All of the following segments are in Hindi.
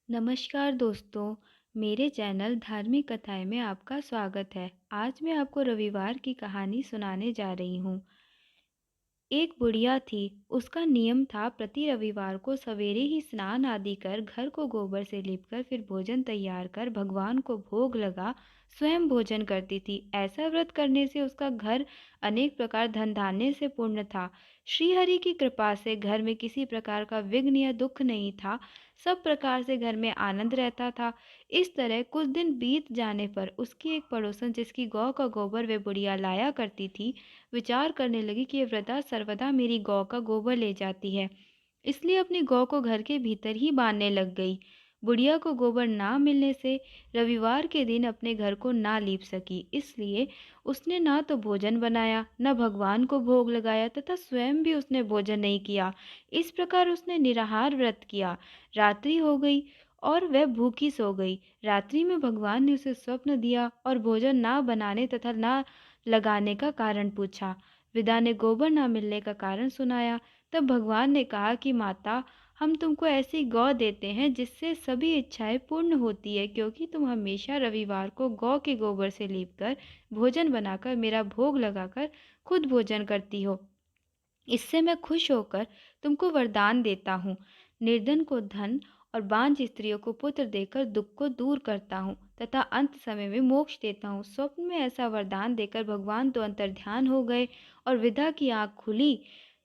नमस्कार दोस्तों, मेरे चैनल धार्मिक कथाएं में आपका स्वागत है। आज मैं आपको रविवार की कहानी सुनाने जा रही हूँ। एक बुढ़िया थी। उसका नियम था प्रति रविवार को सवेरे ही स्नान आदि कर घर को गोबर से लीपकर फिर भोजन तैयार कर भगवान को भोग लगा स्वयं भोजन करती थी। ऐसा व्रत करने से उसका घर अनेक प्रकार धन धान्य से पूर्ण था। श्रीहरि की कृपा से घर में किसी प्रकार का विघ्न या दुख नहीं था। सब प्रकार से घर में आनंद रहता था। इस तरह कुछ दिन बीत जाने पर उसकी एक पड़ोसन, जिसकी गौ का गोबर वे बुढ़िया लाया करती थी, विचार करने लगी कि ये वृद्धा सर्वदा मेरी गौ का गोबर ले जाती है, इसलिए अपनी गौ को घर के भीतर ही बांधने लग गई। बुढ़िया को गोबर ना मिलने से रविवार के दिन अपने घर को ना लीप सकी, इसलिए उसने ना तो भोजन बनाया, न भगवान को भोग लगाया तथा स्वयं भी उसने भोजन नहीं किया। इस प्रकार उसने निराहार व्रत किया। रात्रि हो गई और वह भूखी सो गई। रात्रि में भगवान ने उसे स्वप्न दिया और भोजन ना बनाने तथा ना लगाने का कारण पूछा। विदा ने गोबर न मिलने का कारण सुनाया। तब भगवान ने कहा कि माता, हम तुमको ऐसी गौ देते हैं जिससे सभी इच्छाएं पूर्ण होती है, क्योंकि तुम हमेशा रविवार को गौ के गोबर से लीपकर भोजन बनाकर मेरा भोग लगाकर खुद भोजन करती हो। इससे मैं खुश होकर तुमको वरदान देता हूँ। निर्धन को धन और बांझ स्त्रियों को पुत्र देकर दुख को दूर करता हूँ तथा अंत समय में मोक्ष देता हूँ। स्वप्न में ऐसा वरदान देकर भगवान तो अंतर्ध्यान हो गए और विदा की आँख खुली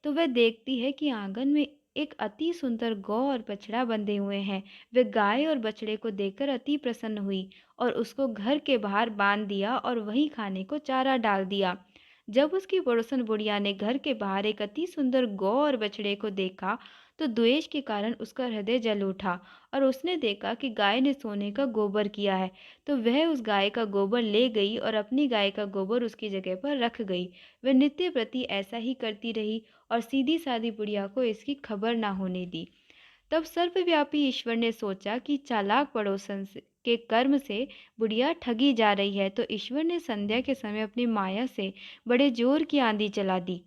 तो वह देखती है कि आंगन में एक अति सुंदर गौ और बछड़ा बंधे हुए हैं। वह गाय और बछड़े को देखकर अति प्रसन्न हुई और उसको घर के बाहर बांध दिया और वहीं खाने को चारा डाल दिया। जब उसकी पड़ोसन बुढ़िया ने घर के बाहर एक अति सुंदर गौ और बछड़े को देखा तो द्वेष के कारण उसका हृदय जल उठा और उसने देखा कि गाय ने सोने का गोबर किया है, तो वह उस गाय का गोबर ले गई और अपनी गाय का गोबर उसकी जगह पर रख गई। वह नित्य प्रति ऐसा ही करती रही और सीधी सादी बुढ़िया को इसकी खबर ना होने दी। तब सर्वव्यापी ईश्वर ने सोचा कि चालाक के कर्म से बुढ़िया ठगी जा रही है, तो ईश्वर ने संध्या के समय अपनी माया से बड़े जोर की आंधी चला दी।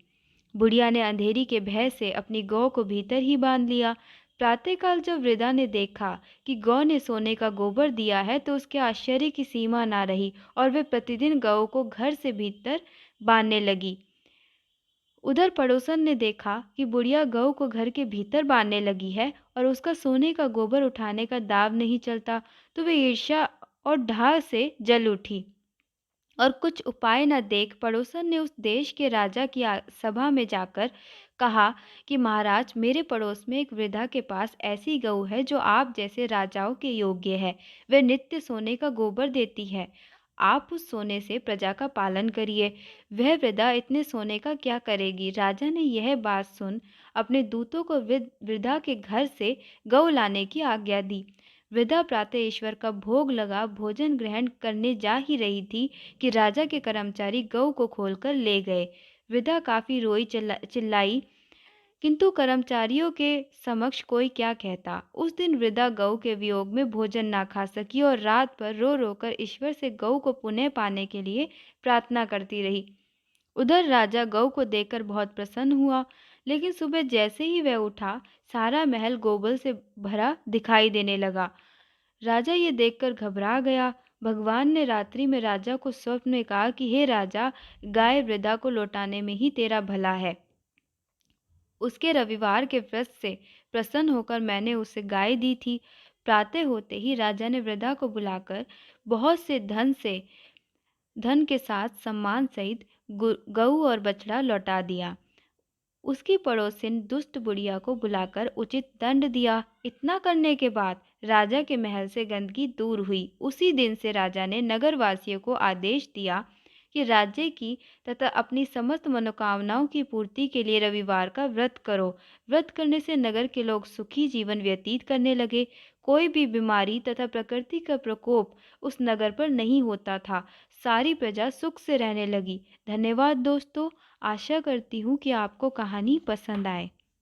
बुढ़िया ने अंधेरी के भय से अपनी गौ को भीतर ही बांध लिया। प्रातःकाल जब वृद्धा ने देखा कि गौ ने सोने का गोबर दिया है तो उसके आश्चर्य की सीमा ना रही और वह प्रतिदिन गौ को घर से भीतर बांधने लगी। उधर पड़ोसन ने देखा कि बुढ़िया गऊ को घर के भीतर बांधने लगी है और उसका सोने का गोबर उठाने का दाव नहीं चलता, तो वे ईर्ष्या और ढाह से जल उठी और कुछ उपाय न देख पड़ोसन ने उस देश के राजा की सभा में जाकर कहा कि महाराज, मेरे पड़ोस में एक वृद्धा के पास ऐसी गऊ है जो आप जैसे राजाओं के योग्य है। वह नित्य सोने का गोबर देती है। आप उस सोने से प्रजा का पालन करिए। वह वृद्धा इतने सोने का क्या करेगी। राजा ने यह बात सुन अपने दूतों को वृद्धा के घर से गऊ लाने की आज्ञा दी। वृद्धा प्रातः ईश्वर का भोग लगा भोजन ग्रहण करने जा ही रही थी कि राजा के कर्मचारी गऊ को खोलकर ले गए। वृद्धा काफी रोई चिल्लाई, किंतु कर्मचारियों के समक्ष कोई क्या कहता। उस दिन वृद्धा गऊ के वियोग में भोजन ना खा सकी और रात भर रो रो कर ईश्वर से गऊ को पुनः पाने के लिए प्रार्थना करती रही। उधर राजा गऊ को देखकर बहुत प्रसन्न हुआ, लेकिन सुबह जैसे ही वह उठा सारा महल गोबर से भरा दिखाई देने लगा। राजा ये देखकर घबरा गया। भगवान ने रात्रि में राजा को स्वप्न में कहा कि हे राजा, गाय वृद्धा को लौटाने में ही तेरा भला है। उसके रविवार के व्रत से प्रसन्न होकर मैंने उसे गाय दी थी। प्रातः होते ही राजा ने वृद्धा को बुलाकर बहुत से धन के साथ सम्मान सहित गऊ और बछड़ा लौटा दिया। उसकी पड़ोसिन दुष्ट बुढ़िया को बुलाकर उचित दंड दिया। इतना करने के बाद राजा के महल से गंदगी दूर हुई। उसी दिन से राजा ने नगर वासियों को आदेश दिया कि राज्य की तथा अपनी समस्त मनोकामनाओं की पूर्ति के लिए रविवार का व्रत करो। व्रत करने से नगर के लोग सुखी जीवन व्यतीत करने लगे। कोई भी बीमारी तथा प्रकृति का प्रकोप उस नगर पर नहीं होता था। सारी प्रजा सुख से रहने लगी। धन्यवाद दोस्तों। आशा करती हूँ कि आपको कहानी पसंद आए।